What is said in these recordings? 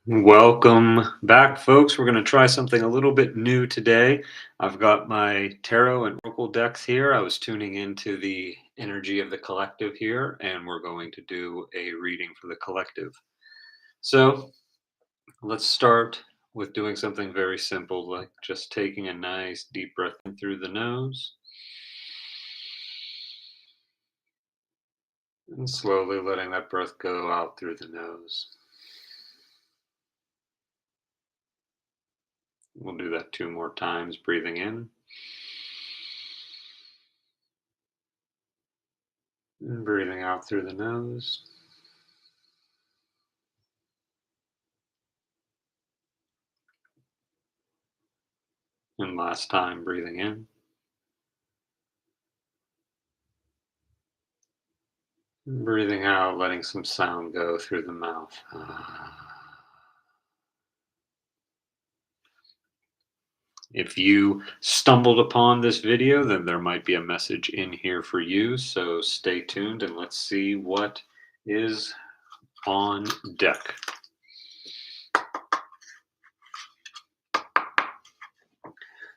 Welcome back, folks. We're going to try something a little bit new today. I've got my tarot and oracle decks here. I was tuning into the energy of the collective here, and we're going to do a reading for the collective. So let's start with doing something very simple, like just taking a nice deep breath in through the nose and slowly letting that breath go out through the nose. We'll do that 2 more times, breathing in and breathing out through the nose. And last time, breathing in and breathing out, letting some sound go through the mouth. If you stumbled upon this video, then there might be a message in here for you. So stay tuned and let's see what is on deck.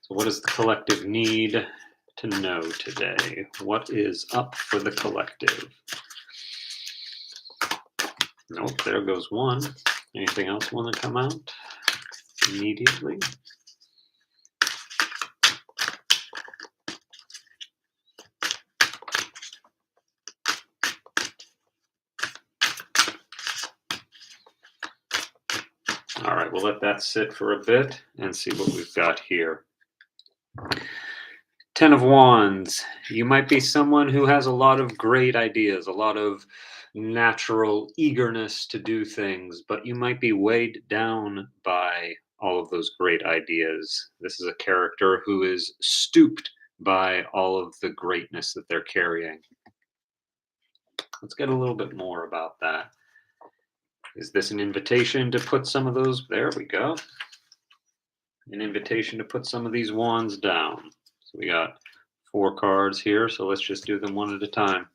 So, what does the collective need to know today? What is up for the collective? Nope, there goes one. Anything else want to come out immediately? All right, we'll let that sit for a bit and see what we've got here. 10 of Wands. You might be someone who has a lot of great ideas, a lot of natural eagerness to do things, but you might be weighed down by all of those great ideas. This is a character who is stooped by all of the greatness that they're carrying. Let's get a little bit more about that. Is this an invitation to put some of those, there we go, an invitation to put some of these wands down? So we got 4 cards here, so let's just do them one at a time.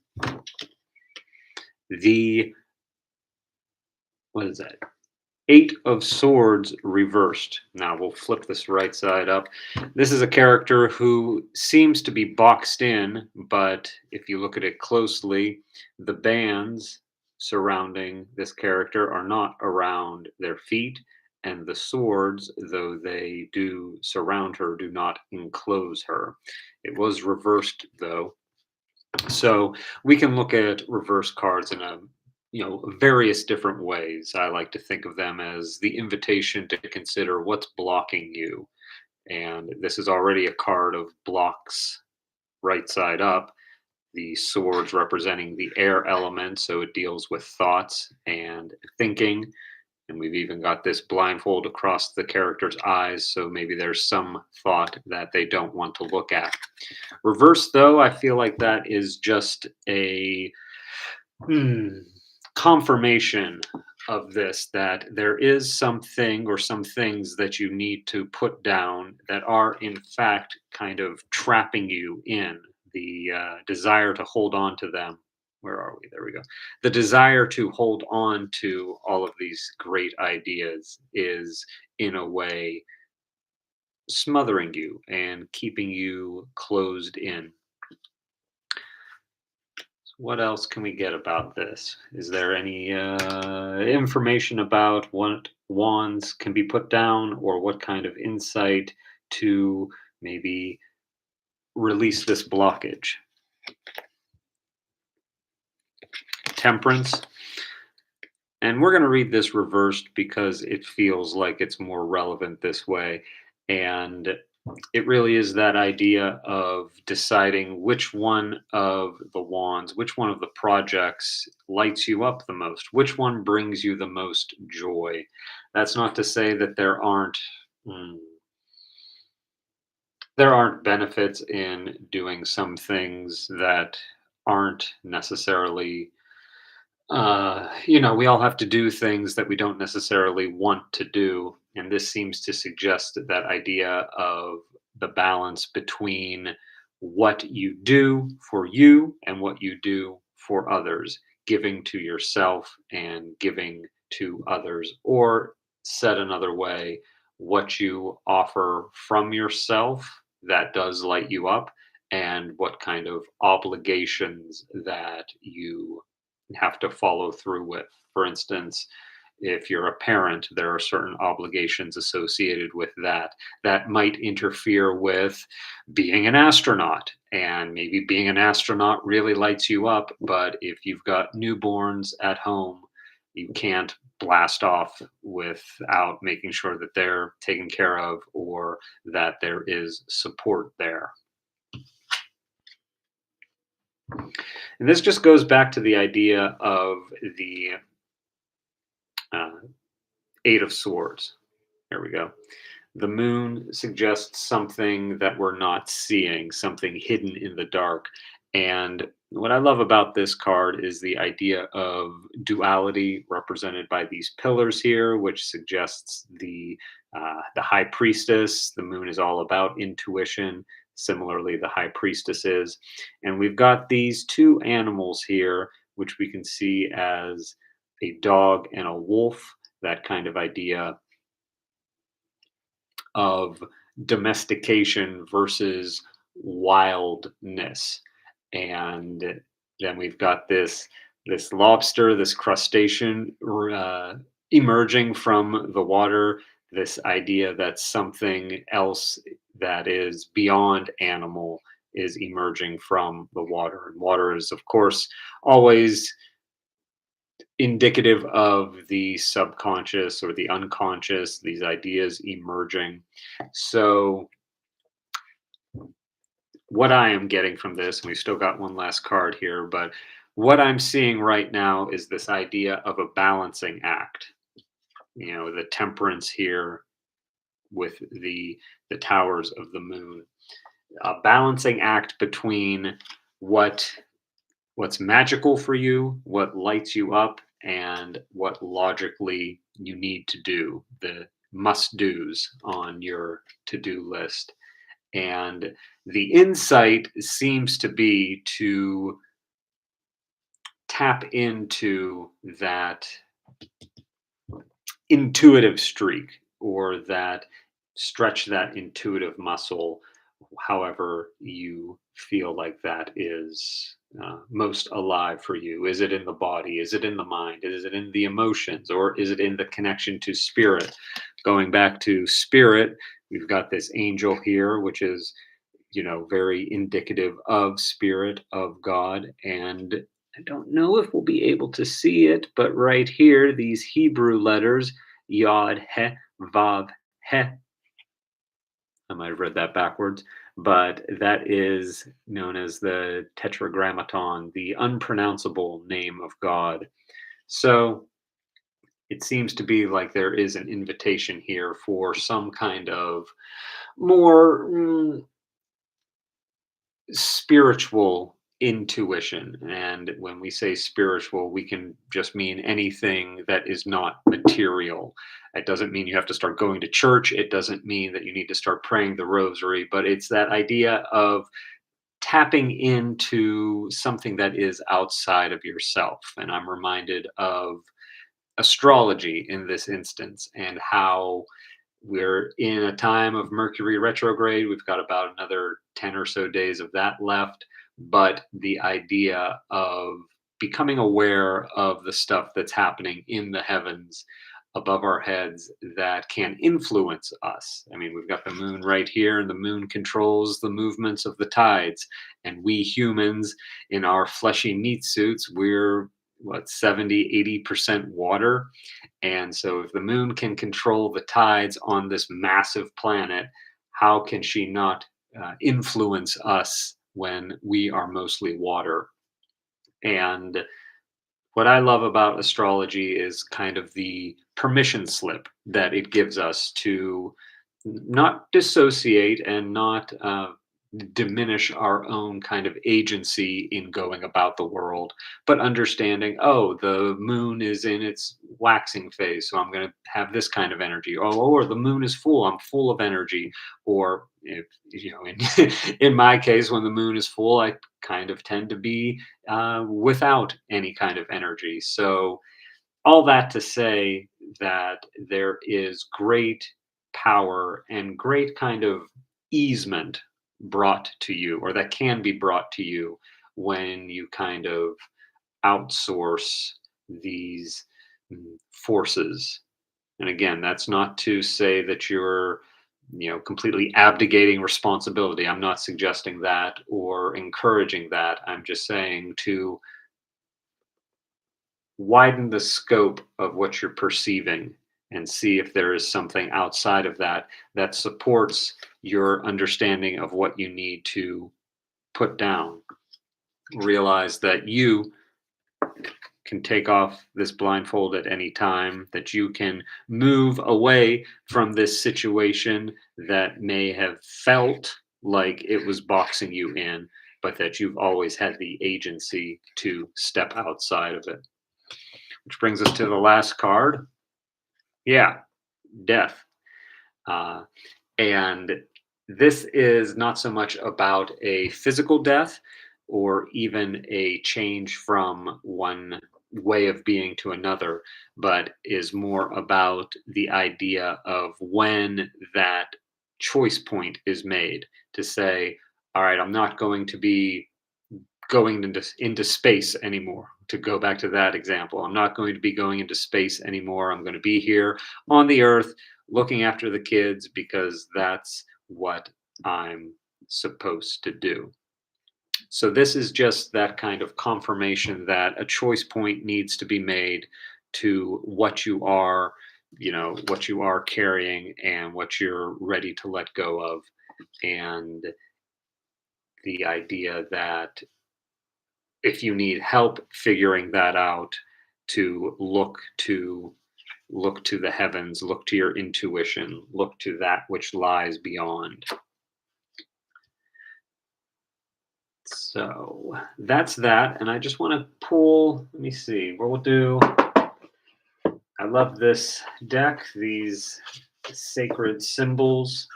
The, what is that? 8 of Swords reversed. Now we'll flip this right side up. This is a character who seems to be boxed in, but if you look at it closely, the bands surrounding this character are not around their feet, and the swords, though they do surround her, do not enclose her. It was reversed though. So we can look at reverse cards in a various different ways. I like to think of them as the invitation to consider what's blocking you. And this is already a card of blocks right side up. The swords representing the air element, so it deals with thoughts and thinking. And we've even got this blindfold across the character's eyes, so maybe there's some thought that they don't want to look at. Reverse, though, I feel like that is just a confirmation of this, that there is something or some things that you need to put down that are, in fact, kind of trapping you in the desire to hold on to them. Where are we? There we go. The desire to hold on to all of these great ideas is, in a way, smothering you and keeping you closed in. What else can we get about this? Is there any information about what wands can be put down, or what kind of insight to maybe release this blockage? Temperance. And we're going to read this reversed because it feels like it's more relevant this way. And it really is that idea of deciding which one of the wands, which one of the projects lights you up the most, which one brings you the most joy. That's not to say that mm, there aren't benefits in doing some things that aren't necessarily, we all have to do things that we don't necessarily want to do. And this seems to suggest that idea of the balance between what you do for you and what you do for others, giving to yourself and giving to others, or said another way, what you offer from yourself that does light you up, and what kind of obligations that you have to follow through with. For instance, if you're a parent, there are certain obligations associated with that that might interfere with being an astronaut. And maybe being an astronaut really lights you up, but if you've got newborns at home, you can't blast off without making sure that they're taken care of or that there is support there. And this just goes back to the idea of the uh, Eight of Swords. There we go. The moon suggests something that we're not seeing, something hidden in the dark. And what I love about this card is the idea of duality represented by these pillars here, which suggests the high priestess. The moon is all about intuition. Similarly, the high priestess is. And we've got these two animals here, which we can see as a dog and a wolf, that kind of idea of domestication versus wildness. And then we've got this lobster, this crustacean emerging from the water, this idea that something else that is beyond animal is emerging from the water. And water is, of course, always indicative of the subconscious or the unconscious, these ideas emerging. So, what I am getting from this, and we still got one last card here, but what I'm seeing right now is this idea of a balancing act. You know, the temperance here with the towers of the moon, a balancing act between what what's magical for you, what lights you up, and what logically you need to do, the must do's on your to do list. And the insight seems to be to tap into that intuitive streak, or that stretch that intuitive muscle, however you feel like that is most alive for you. Is it in the body? Is it in the mind? Is it in the emotions? Or is it in the connection to spirit? Going back to spirit, we've got this angel here, which is, you know, very indicative of spirit, of God. And I don't know if we'll be able to see it, but right here, these Hebrew letters, Yod, He, Vav, He. I might have read that backwards, but that is known as the Tetragrammaton, the unpronounceable name of God. So it seems to be like there is an invitation here for some kind of more spiritual intuition. And when we say spiritual, we can just mean anything that is not material. It doesn't mean you have to start going to church. It doesn't mean that you need to start praying the rosary, but it's that idea of tapping into something that is outside of yourself. And I'm reminded of astrology in this instance, and how we're in a time of Mercury retrograde. We've got about another 10 or so days of that left. But the idea of becoming aware of the stuff that's happening in the heavens above our heads that can influence us. I mean, we've got the moon right here, and the moon controls the movements of the tides. And we humans, in our fleshy meat suits, we're what, 70, 80% water. And so, if the moon can control the tides on this massive planet, how can she not influence us when we are mostly water? And what I love about astrology is kind of the permission slip that it gives us to not dissociate and not diminish our own kind of agency in going about the world, but understanding, oh, the moon is in its waxing phase, so I'm going to have this kind of energy. Oh, or the moon is full, I'm full of energy. Or if, you know, in, in my case, when the moon is full, I kind of tend to be without any kind of energy. So All that to say that there is great power and great kind of easement brought to you, or that can be brought to you when you kind of outsource these forces. And again, that's not to say that you're, completely abdicating responsibility. I'm not suggesting that or encouraging that. I'm just saying to widen the scope of what you're perceiving and see if there is something outside of that that supports your understanding of what you need to put down. Realize that you can take off this blindfold at any time, that you can move away from this situation that may have felt like it was boxing you in, but that you've always had the agency to step outside of it. Which brings us to the last card. Yeah, death. Uh, and this is not so much about a physical death or even a change from one way of being to another, but is more about the idea of when that choice point is made to say, all right, I'm not going to be going into space anymore. To go back to that example, I'm not going to be going into space anymore. I'm going to be here on the earth looking after the kids because that's what I'm supposed to do. So this is just that kind of confirmation that a choice point needs to be made to what you are, what you are carrying and what you're ready to let go of. And the idea that if you need help figuring that out, to look to the heavens, look to your intuition, look to that which lies beyond. So that's that. And I just want to pull, let me see what we'll do. I love this deck, these sacred symbols.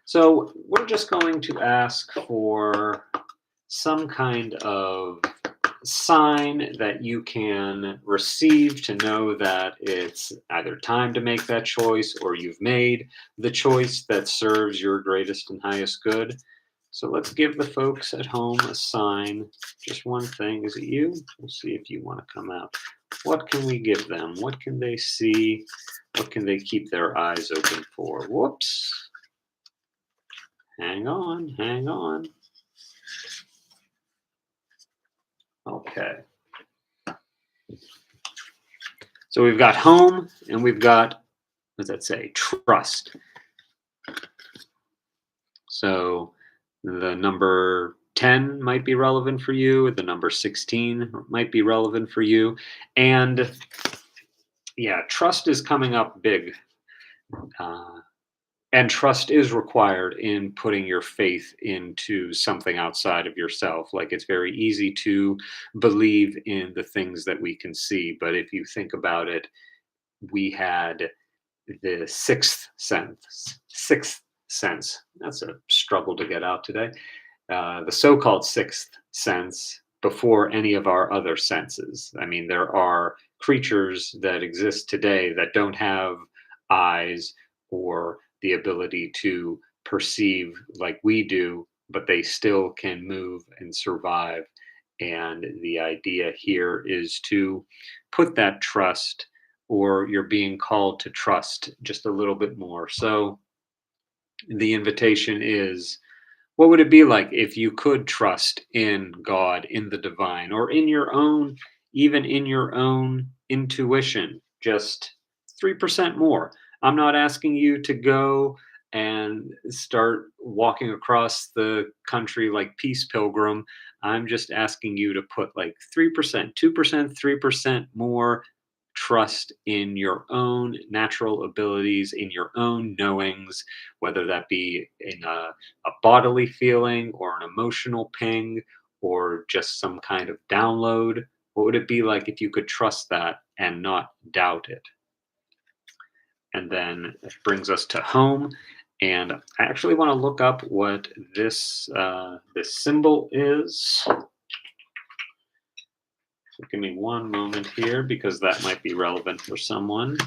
So we're just going to ask for some kind of sign that you can receive to know that it's either time to make that choice or you've made the choice that serves your greatest and highest good. So let's give the folks at home a sign. Just one thing. Is it you? We'll see if you want to come out. What can we give them? What can they see? What can they keep their eyes open for? Whoops. Hang on, hang on. Okay. So we've got home and we've got, what does that say? Trust. So the number 10 might be relevant for you. The number 16 might be relevant for you. And yeah, trust is coming up big. Uh, and trust is required in putting your faith into something outside of yourself. Like it's very easy to believe in the things that we can see. But if you think about it, we had the sixth sense. That's a struggle to get out today. The so-called sixth sense before any of our other senses. I mean, there are creatures that exist today that don't have eyes or the ability to perceive like we do, but they still can move and survive. And the idea here is to put that trust, or you're being called to trust just a little bit more. So the invitation is, what would it be like if you could trust in God, in the divine, or in your own, even in your own intuition, just 3% more? I'm not asking you to go and start walking across the country like Peace Pilgrim. I'm just asking you to put like 3%, 2%, 3% more trust in your own natural abilities, in your own knowings, whether that be in a bodily feeling or an emotional ping or just some kind of download. What would it be like if you could trust that and not doubt it? And then it brings us to home. And I actually want to look up what this symbol is. So give me one moment here because that might be relevant for someone.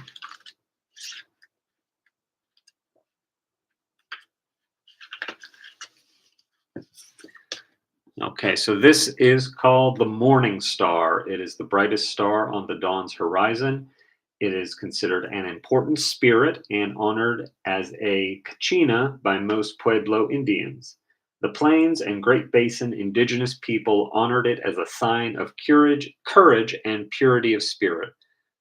Okay, so this is called the morning star. It is the brightest star on the dawn's horizon. It is considered an important spirit and honored as a kachina by most Pueblo Indians. The Plains and Great Basin indigenous people honored it as a sign of courage and purity of spirit.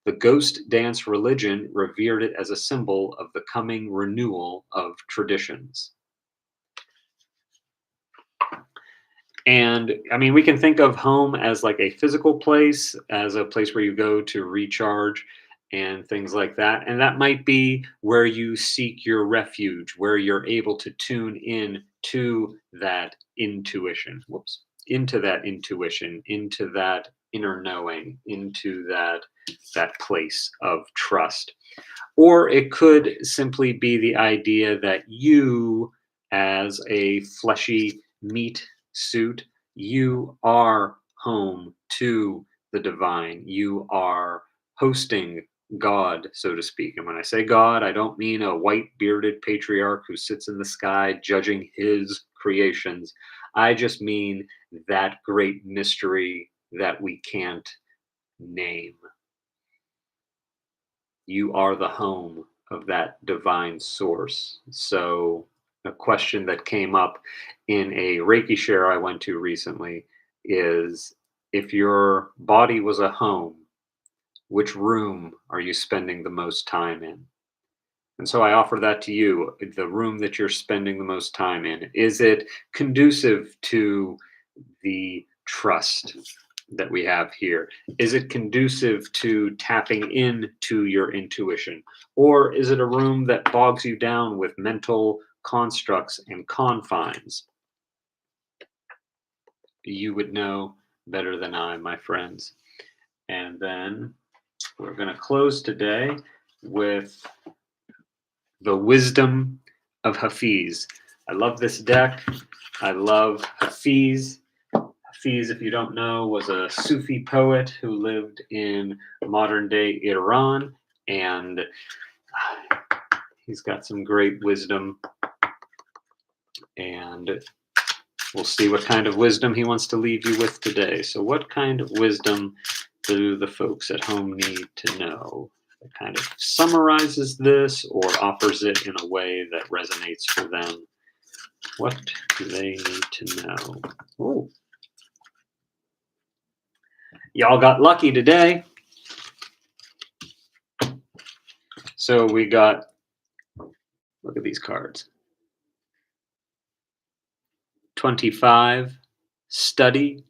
The ghost dance religion revered it as a symbol of the coming renewal of traditions. And I mean, we can think of home as like a physical place, as a place where you go to recharge and things like that. And that might be where you seek your refuge, where you're able to tune in to that intuition. Whoops. Into that intuition, into that inner knowing, into that place of trust. Or it could simply be the idea that you, as a fleshy meat suit, you are home to the divine. You are hosting God, so to speak. And when I say God, I don't mean a white bearded patriarch who sits in the sky judging his creations. I just mean that great mystery that we can't name. You are the home of that divine source. So, a question that came up in a Reiki share I went to recently is, if your body was a home, which room are you spending the most time in? And so I offer that to you, the room that you're spending the most time in. Is it conducive to the trust that we have here? Is it conducive to tapping into your intuition? Or is it a room that bogs you down with mental constructs and confines? You would know better than I, my friends. And then we're going to close today with the wisdom of Hafiz. I love this deck. I love Hafiz. Hafiz, if you don't know, was a Sufi poet who lived in modern day Iran, and he's got some great wisdom. And we'll see what kind of wisdom he wants to leave you with today. So, what kind of wisdom do the folks at home need to know? It kind of summarizes this or offers it in a way that resonates for them. What do they need to know? Oh, y'all got lucky today. So we got, look at these cards. 25, study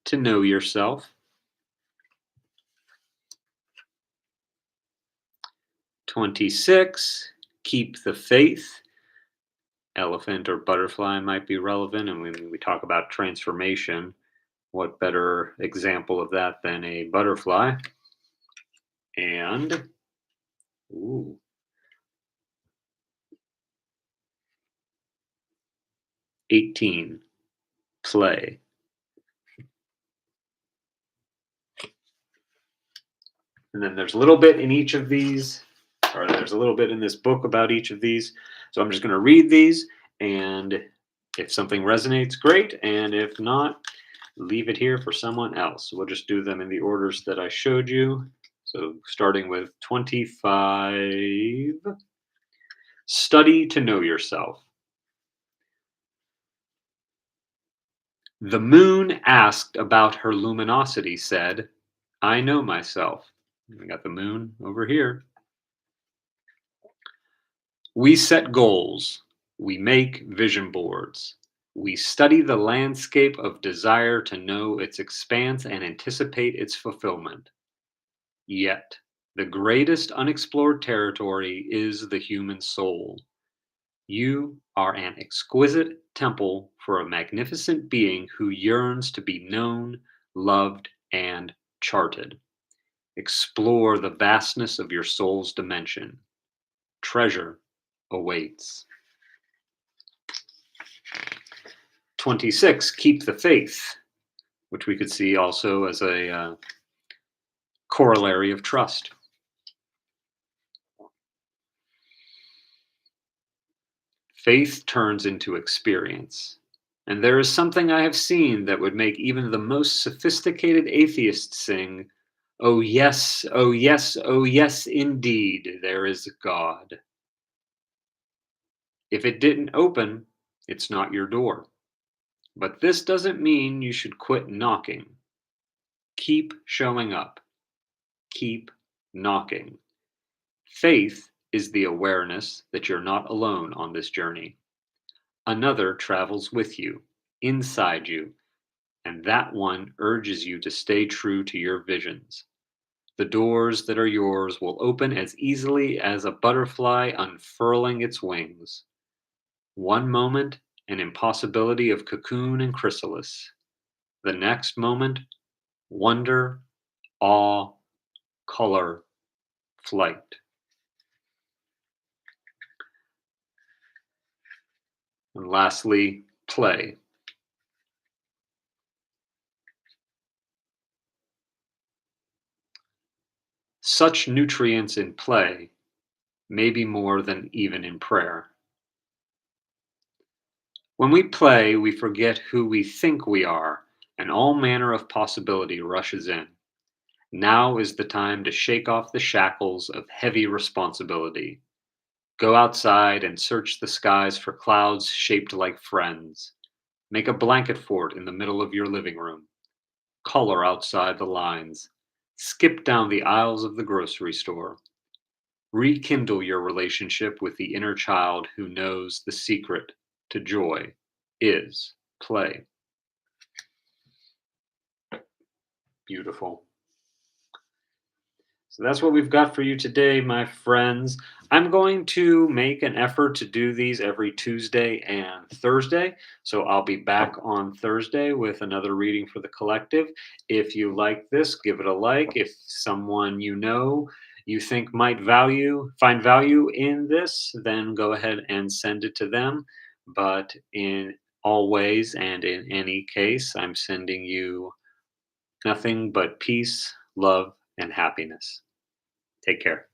to know yourself. 26, keep the faith. Elephant or butterfly might be relevant. And when we talk about transformation, what better example of that than a butterfly? And, ooh, 18, play. And then there's a little bit in each of these, or there's a little bit in this book about each of these. So I'm just going to read these, and if something resonates, great. And if not, leave it here for someone else. We'll just do them in the orders that I showed you. So starting with 25, study to know yourself. The moon, asked about her luminosity, said, I know myself. We got the moon over here. We set goals. We make vision boards. We study the landscape of desire to know its expanse and anticipate its fulfillment. Yet, the greatest unexplored territory is the human soul. You are an exquisite temple for a magnificent being who yearns to be known, loved, and charted. Explore the vastness of your soul's dimension. Treasure awaits. 26, keep the faith. which we could see also as a corollary of trust. Faith turns into experience. And there is something I have seen that would make even the most sophisticated atheist sing, "Oh, yes, oh, yes, oh, yes, indeed, there is God." If it didn't open, it's not your door. But this doesn't mean you should quit knocking. Keep showing up. Keep knocking. Faith is the awareness that you're not alone on this journey. Another travels with you, inside you, and that one urges you to stay true to your visions. The doors that are yours will open as easily as a butterfly unfurling its wings. One moment, an impossibility of cocoon and chrysalis. The next moment, wonder, awe, color, flight. And lastly, play. Such nutrients in play may be more than even in prayer. When we play, we forget who we think we are, and all manner of possibility rushes in. Now is the time to shake off the shackles of heavy responsibility. Go outside and search the skies for clouds shaped like friends. Make a blanket fort in the middle of your living room. Color outside the lines. Skip down the aisles of the grocery store. Rekindle your relationship with the inner child who knows the secret to joy is play. Beautiful. So that's what we've got for you today, my friends. I'm going to make an effort to do these every Tuesday and Thursday. So I'll be back on Thursday with another reading for the collective. If you like this, give it a like. If someone you know you think might find value in this, then go ahead and send it to them. But in all ways and in any case, I'm sending you nothing but peace, love, and happiness. Take care.